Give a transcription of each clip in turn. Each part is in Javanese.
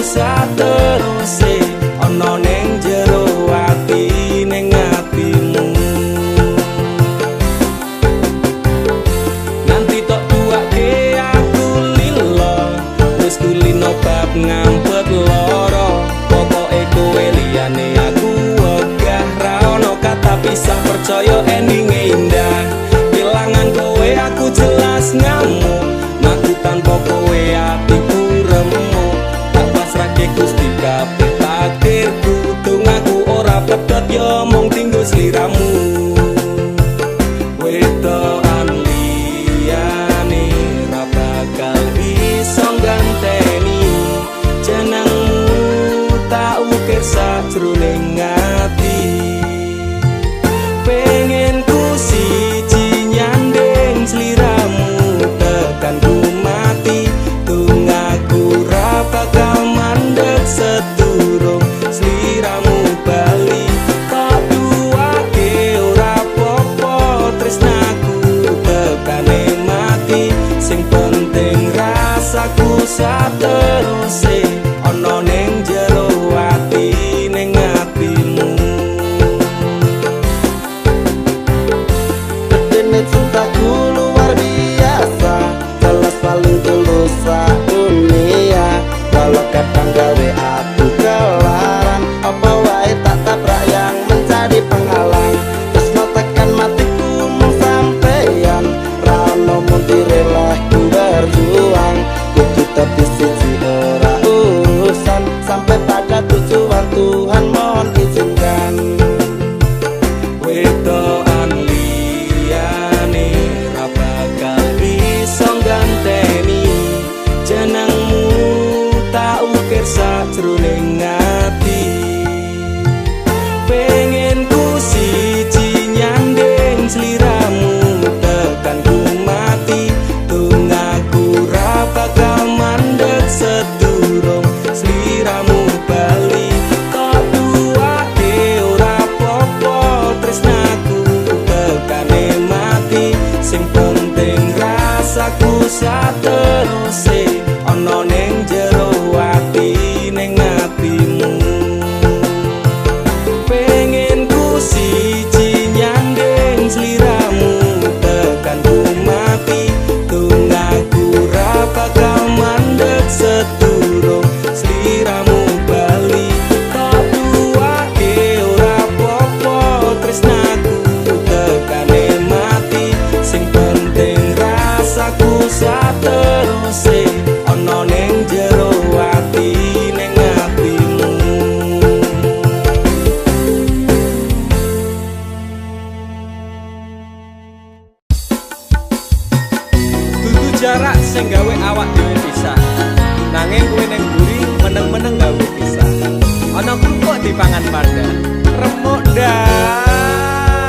sateruse ana ning jero ati ning atimu. Nanti tok tuake aku lilo wis kulino bab ngampet loro. Pokoke kowe liyane aku wegah ra ono kata pisah, percaya endinge indah. Kelangan kowe aku jelas ngamuk, aku tanpa kowe atiku remuk. Tak pasrahke Gusti kabeh takdirku, tungaku ora pedhot yo mung tinggo sliramu. Wedokan liyane ra bakal iso ganteni jenengmu, tak ukir sajroning ati. Pengen ku siji nyanding sliramu tekan ku mati, tungaku ra bakal mandeg sedurung sliramu bali. Tak duake ora popo tresnaku tekane mati, sing penting rasaku sateruse ana ning jero ati ning atimu. Cintaku luar biasa, jelas paling tulus dunia. Walau kadang gawe aku kelaran, apa wae tak tabrak yang menjadi penghalang. Terus no tekan matiku mung sampeyan, rano muntire lah ku berjuang. Kudu tapi siji ora urusan, sampai pada tujuan Tuhan mohon izinkan. Wedokan liyane ra bakal iso ganteni jenengmu, tak ukir sajroning ati. Pengen ku siji nyanding sliramu tekan ku mati, tungaku ra bakal mandeg sedurung sliramu bali. Tak duake ora popo tresnaku tekane mati, sing penting rasaku sateruse ana ning jero ati ning atimu. Pengen ku siji nyanding sliramu tekan ku mati, tungaku ra bakal mandeg sedurung sliramu bali. Tak duake ora popo tresnaku tekane mati, sing penting rasaku sateruse ana ning jero ati ning atimu. Dudu jarak sing gawe awak dhewe pisah, nanging kowe ning mburi meneng-meneng gawe pisah. Ana krupuk dipangan pada remuk dah.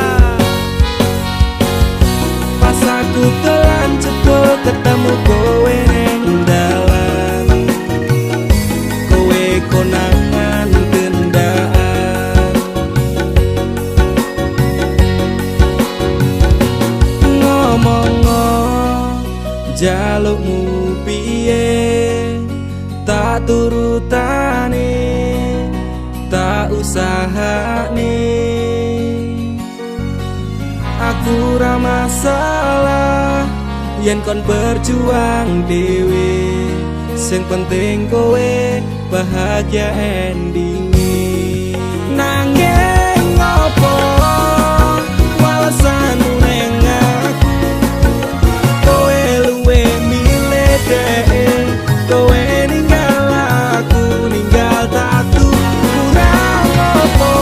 Pas aku telan jebul ketemu kowe ning dalan, kowe konangan gendaan. Ngomong jalukmu piye, tak turutane, tak usahane. Aku ra masalah yen kon berjuang dhewe, sing penting kowe bahagia endinge. Nanging ngopo walesanmu ning aku, kowe luwe milih dhek, kowe ninggal aku ninggal tatu. Kurang ngopo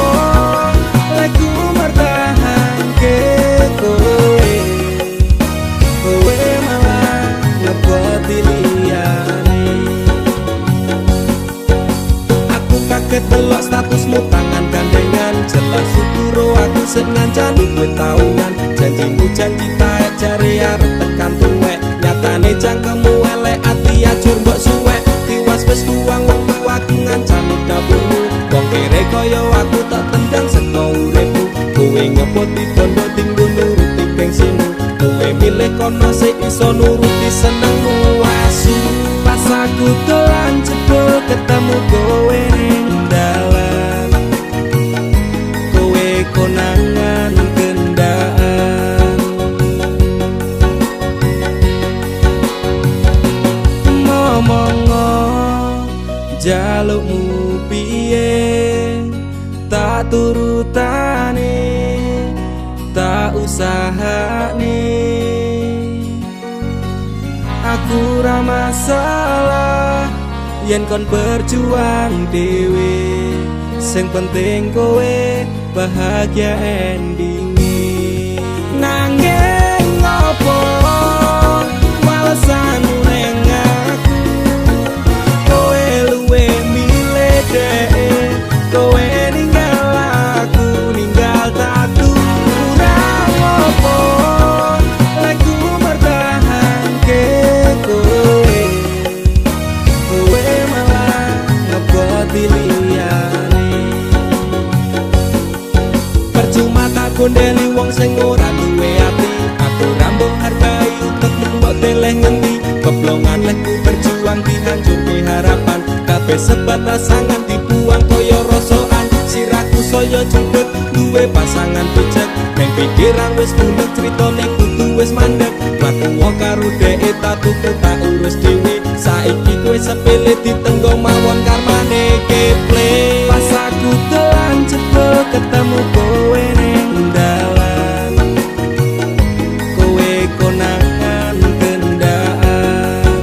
lek ku mertahanke kowe, kowe malah ngeboti liyane. Aku kaget delok statusmu tangan gandengan, jelas syukur aku sing ngancani kowe tahunan. Janjimu janji taek jare arep tekan tuwek, nyatane cangkemmu elek ati ajur mbok suwek. Tiwas wis tuwang wong tuaku ngancani dapurmu, wong kere kaya aku tak tendang seka uripmu. Kowe ngepoti bondo tinggo nuruti gengsimu, kowe milih kono sing iso nuruti senengmu asu. Pas aku dolan jebul ketemu kowe ning dalan, kowe konangan kendaan. Ngomongo jalukmu piye, tak turutane, tak usahane. Aku ra masalah yen kon berjuang dhewe, sing penting kowe bahagia endinge. Nanging ngopo walesanmu ning aku, kowe luwe milih dhek, kowe ninggal aku, ninggal tatu. Kurang ngopo lek ku mertahanke kowe, kowe malah ngeboti liyane. Percuma tak gondeli wong sing ora duwe ati, aku rambut hargai untuk mbok deleh ngendi. Keblongan lek ku berjuang dihancurke harapan, kabeh sebatas sangan dibuang koyo rosokan. Sirahku saya judut duwe pasangan picek, neng pikiran wis bulet critane kudu wis mandek. Mlaku wong karo dhek tatu tak urus dhewe, saiki kowe sepele ditenggo mawon karmane keple. Pas aku telan cepet ketemu kowe ning dalan, kowe konangan kendaan.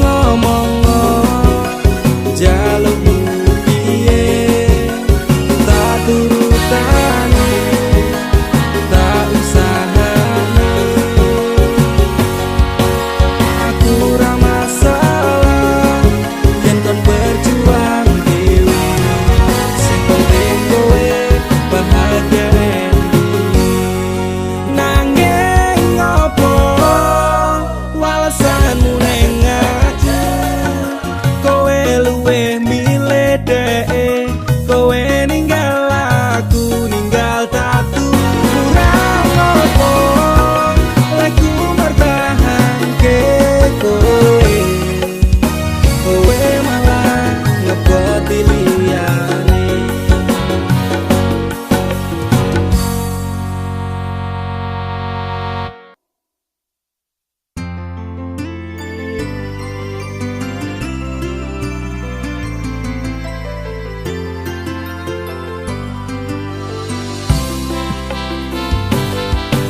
Ngomongo jalukmu piye, tak turutane, tak usahane. Aku ra masalah yen kon berjuang dhewe, sing penting kowe bahagia endinge. Nanging ngopo walesanmu ning aku, kowe luwih milih dhek, kowe ninggal aku, ninggal tatu. Kurang ngopo lek ku mertahanke kowe, kowe malah ngeboti liyane.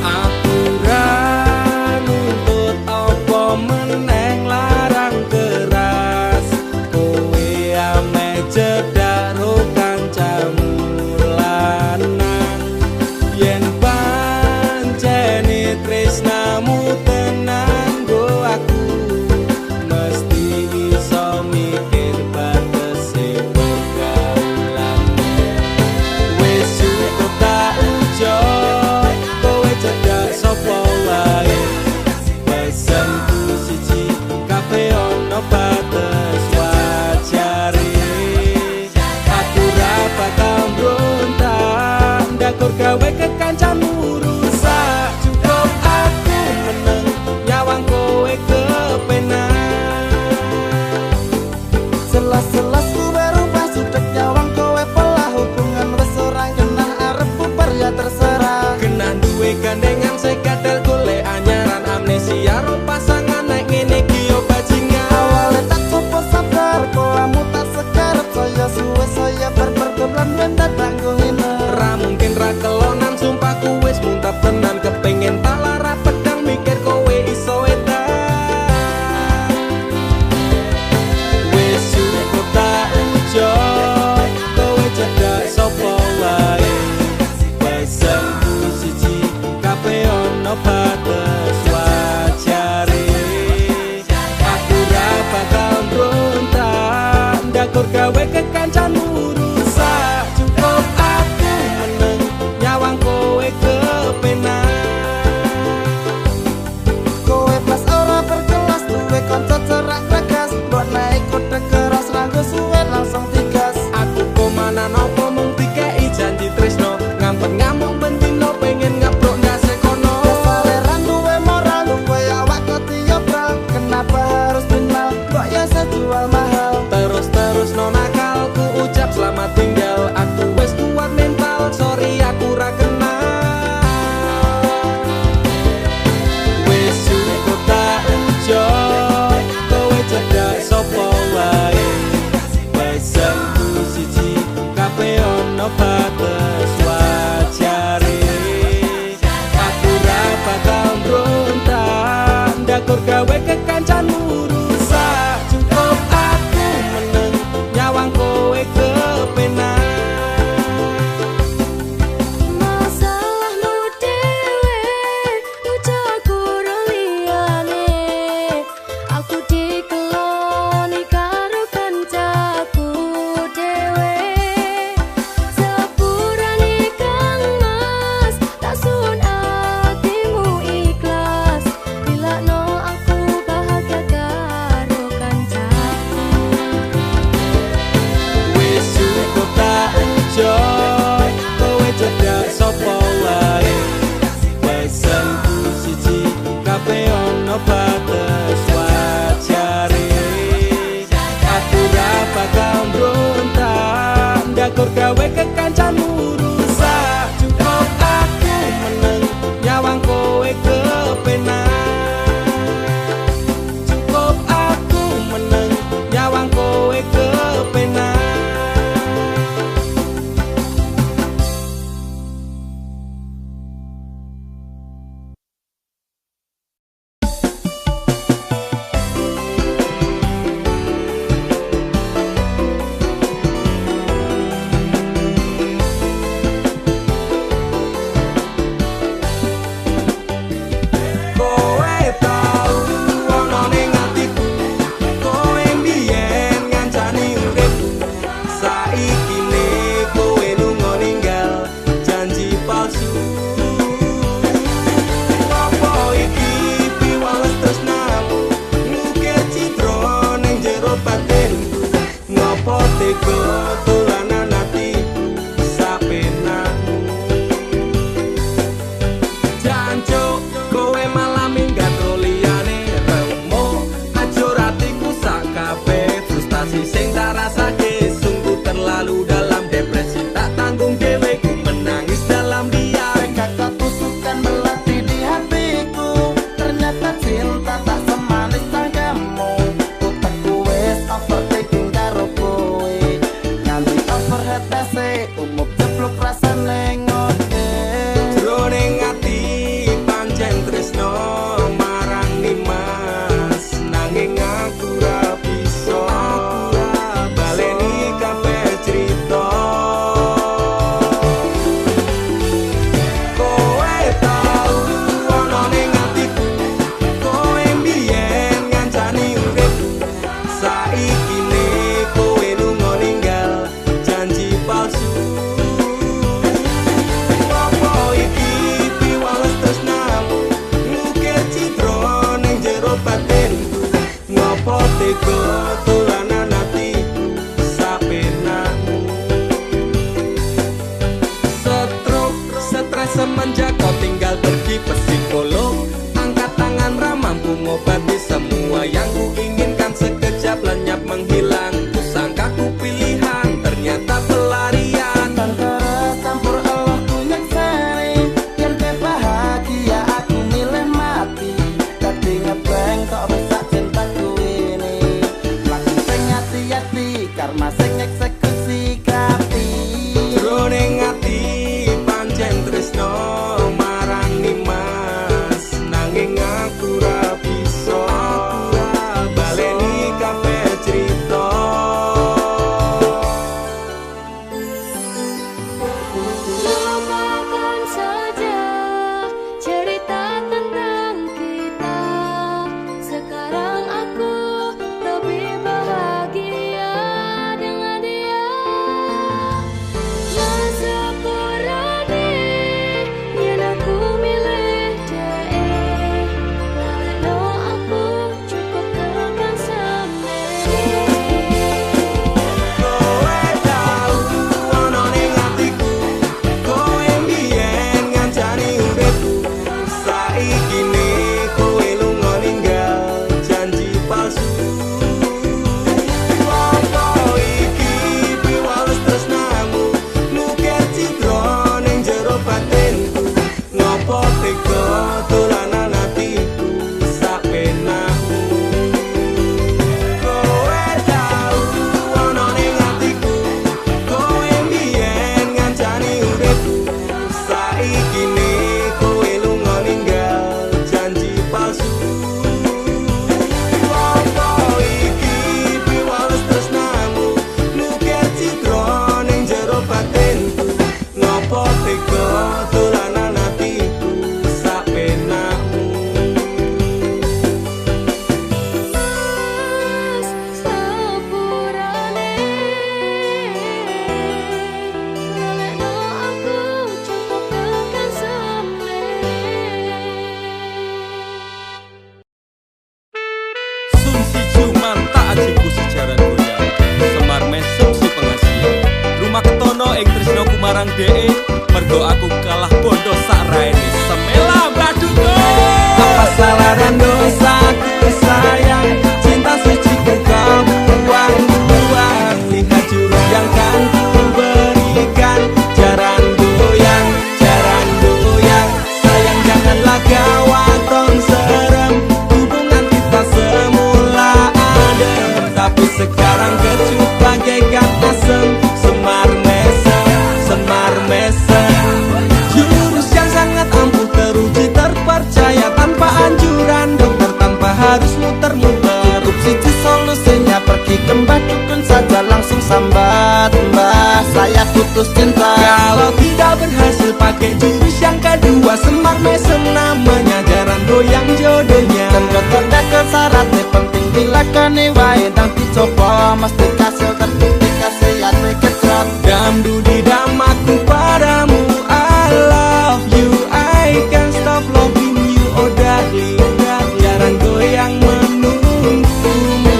Aku ra nuntut apa meneh larang keras, kowe ameh cedak ro kancamu lanang. Yen pancene tresnamu tenan go aku, mesti iso mikir batese pergaulan. Wis cukup tak ujuk, kowe cedak sapa wae. Pesenku siji, kafe ono batas wajare. Aku ra bakal mbrontak, ndakur gawe kekancamu rusak. Cukup aku meneng, nyawang kowe kepenak. Selas-selas ku berubah sudek nyawang kowe pelah, hubungan wis ora genah arep bubar ya terserah. Genah duwe gandengan sekedel golek anyaran, amnesia ro pasangan nek ngene iki yo bajingan. Awalnya tak coba sabar, poamu tak sekarep, saya suwe saya berpergoblan mendadak nggo ngene. Ra mungkin ra kelonan, sumpahku wis muntap tenan. Kepengin tak lara pedang mikir kowe iso edan. Wis cukup tak ujuk, kowe cedak sapa wae. Pesenku siji, kafe ono batas wajare. Aku ra bakal mbrontak, ndakur gawe kekancamu rusak. Cukup aku meneng, nyawang kowe kepenak. Kowe pas ora berkelas, duwe kanca cerak gregas, mbok naik kode keras ranggo suwe langsung digas. Aku komana nopo mung dikei janji tresno, ngampet ngamuk bendino pengen ngeprok ndase kono. Saleran duwe moral, duwe awak ketiobral, kenal ndakur gawe kekancanmu rusak. Cukup aku meneng nyawang kowe kepenak. Ndakur gawe kekancanmu rusak. Cukup aku meneng nyawang kowe kepenak. Cukup aku meneng nyawang kowe kepenak. Semenjak kau tinggal pergi psikolog, angkat tangan ramah mampu mengobati semua yang ku inginkan. Sekejap lenyap menghilang, ku sangka ku pilihan, ternyata pelarian. Tantara campur Allah ku nyekseni, yen pe bahagia aku milih mati. Dadi ngebeng kok besak cintaku ini, laku sing hati-hati karma sing eksekusi kapi. Jroning ati pancen tresno marang Nimas, nanging aku ra bisa baleni kabeh crita. Lupakan saja cerita tentang kita. Sekarang aku lebih bahagia dengan dia. Sepurane yen aku milih dhek, waleno aku cukup tekan semene. Kowe tau ono ning atiku, kowe mbiyen ngancani uripku. Saiki ne kowe lunga ninggal janji palsu. Apa iki piwales tresnamu, nukir citra ning jero batinku. Ngopo tega dolanan atiku sapenakmu. Kowe tau ono ning atiku, kowe mbiyen ngancani uripku. Saiki ne kowe lunga ninggal janji palsu. marang DE mergo aku kalah bodoh sak raine semela baduko. Apa salah dan dosaku sayang, cinta suci kau buang-buang. Lihat jurus yang kan ku berikan, jaran goyang sayang janganlah kau atong serem. Hubungan kita semula adem, tapi sekarang kecut bagaikan asem. Semar mesem jurus yang sangat ampuh, teruji terpercaya tanpa anjuran dokter, tanpa harus muter-muter. Cukup siji solusinya, pergi ke mbah dukun saja, langsung sambat, mbah saya putus cinta. Kalau tidak berhasil pakai jurus yang kedua, semar mesem namanya, jaran goyang jodohnya. Dan dokter dekel syaratnya penting dilakoni wae, dan dicoba mesti kasil terbukti kesehatan kecot. Dam dudi dam aku padamu, I love you, I can't stop loving you, oh darling. Jaran goyang menunggumu.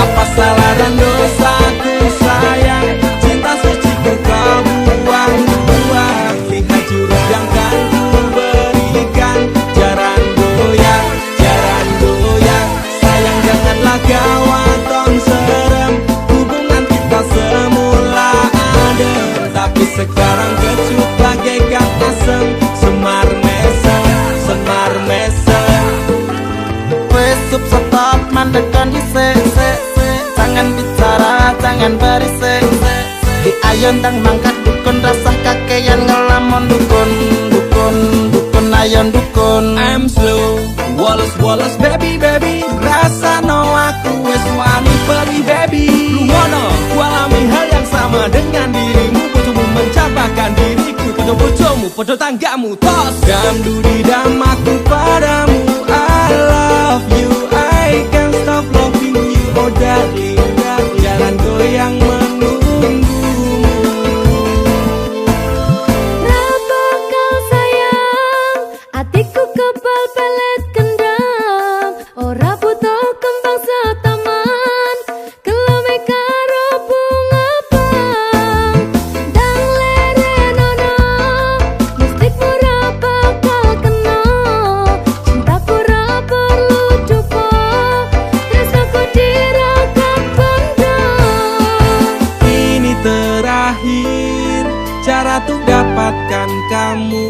Apa salah dan dosaku sayang, cinta suci kau buang-buang. Lihat jurus yang kan ku berikan, jaran goyang sayang janganlah kau atong serem. Hubungan kita semula adem, tapi sekarang kecut bagaikan asem. Semar mesem Wes stop mandekan dhisik, jangan bicara, jangan berisik. Di ayon tang mangkat dukun, rasah kakean ngelamun dukun ayon dukun. I'm slow, Wallace baby rasa no aku wes wani pergi baby. Lu ngono, ku alami hal yang sama dengan dirimu. Bojomu mencapakan diriku, podo bojomu, podo tanggamu. Tos dam dudi dam aku padamu, I love you, I can't stop loving you, oh darling. Jalan goyang menunggumu. Berapa kau sayang, hatiku kebal pelet kendang. Ora butuh kembang setaman, kelome karo bunga pang. Dang lerenono, mistik ora bakal kena. Cintaku ora perlu dupa, tresnaku diragat bondo. Ini terakhir cara untuk dapatkan kamu.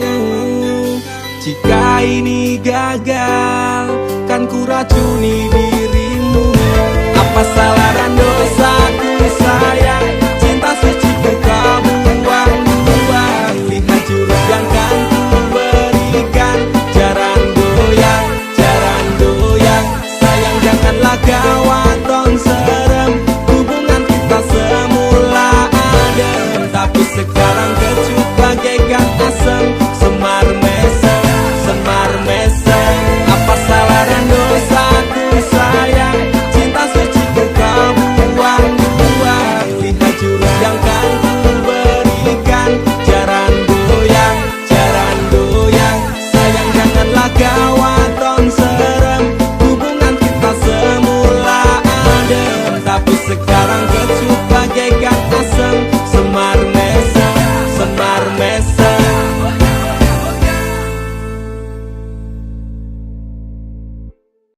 Jika ini gagal, kan ku racuni diri.